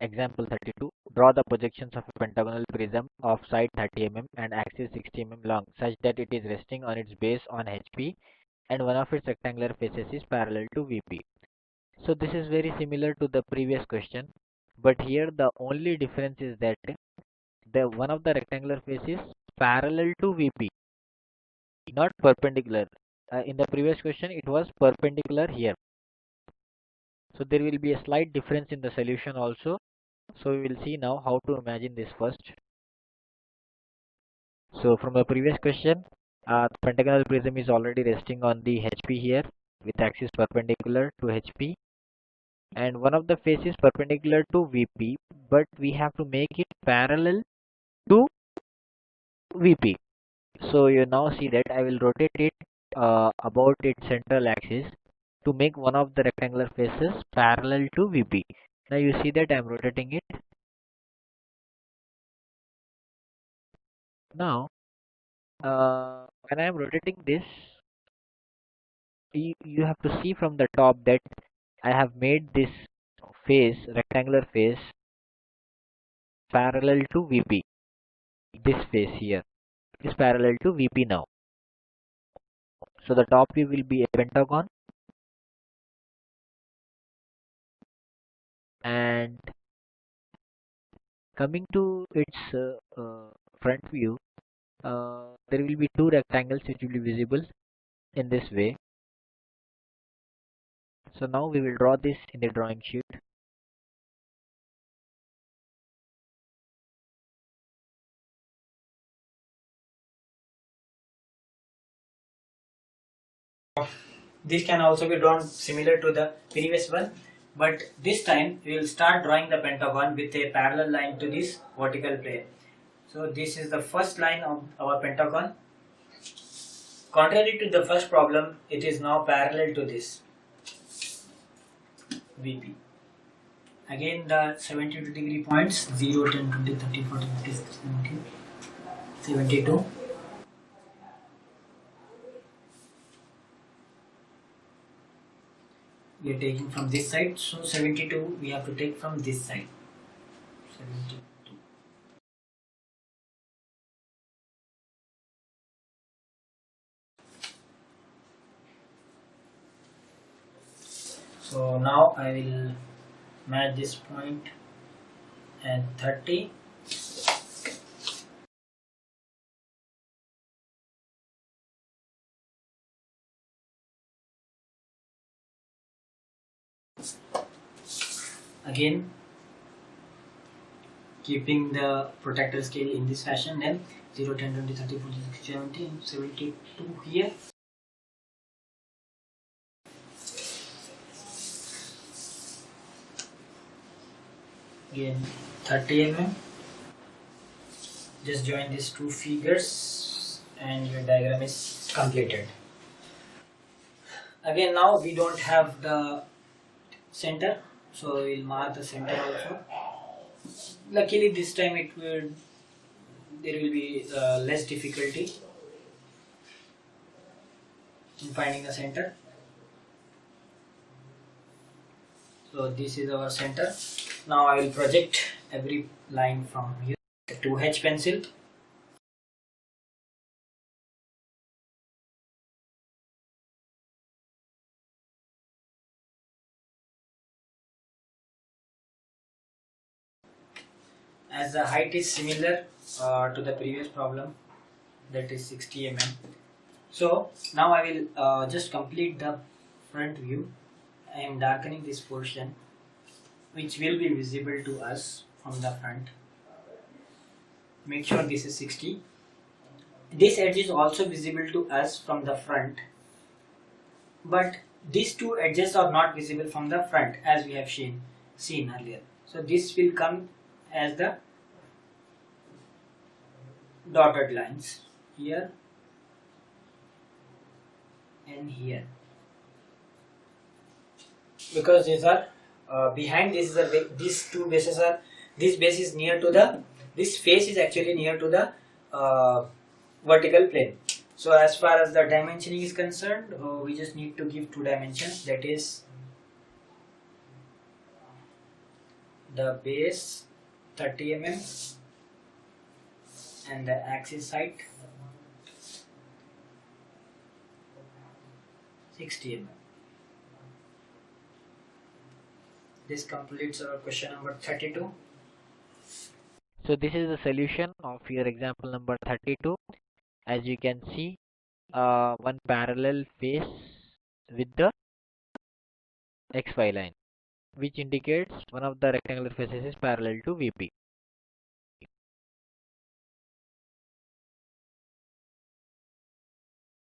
Example 32. Draw the projections of a pentagonal prism of side 30 mm and axis 60 mm long such that it is resting on its base on HP and one of its rectangular faces is parallel to VP. So this is very similar to the previous question, but here the only difference is that the one of the rectangular faces parallel to VP, not perpendicular. In the previous question, it was perpendicular here. So there will be a slight difference in the solution also. So we will see now how to imagine this first. So from the previous question, the pentagonal prism is already resting on the HP here with axis perpendicular to HP, and one of the faces perpendicular to VP, but we have to make it parallel to VP. So you now see that I will rotate it about its central axis to make one of the rectangular faces parallel to VP. Now you see that I am rotating it. Now when I am rotating this, you have to see from the top that I have made this face, rectangular face, parallel to VP. This face here is parallel to VP now. So the top view will be a pentagon, and coming to its front view, there will be two rectangles which will be visible in this way. So now we will draw this in the drawing sheet. This can also be drawn similar to the previous one, but this time we will start drawing the pentagon with a parallel line to this vertical plane. So this is the first line of our pentagon. Contrary to the first problem, it is now parallel to this VP. Again the 72-degree points 0, 10, 20, 30, 40, 50, 60, 70, 72. We are taking from this side, so 72 we have to take from this side. 72. So now I will match this point at 30. Again, keeping the protractor scale in this fashion, then 0, 10, 20, 30, 40, 60, 70, 72 here. Again 30 mm. Just join these two figures and your diagram is completed. Again, now we don't have the center, so we'll mark the center also. Luckily this time there will be less difficulty in finding the center. So this is our center. Now I will project every line from here. The 2H pencil. As the height is similar to the previous problem, that is 60 mm. So now I will just complete the front view. I am darkening this portion which will be visible to us from the front. Make sure this is 60. This edge is also visible to us from the front, but these two edges are not visible from the front as we have seen earlier. So this will come as the dotted lines here and here, because these are behind these two bases are, this base is near to the, this face is actually near to the vertical plane. So as far as the dimensioning is concerned, we just need to give two dimensions, that is the base 30 mm and the axis height 60 mm. This completes our question number 32. So this is the solution of your example number 32. As you can see, one parallel face with the XY line, which indicates one of the rectangular faces is parallel to VP.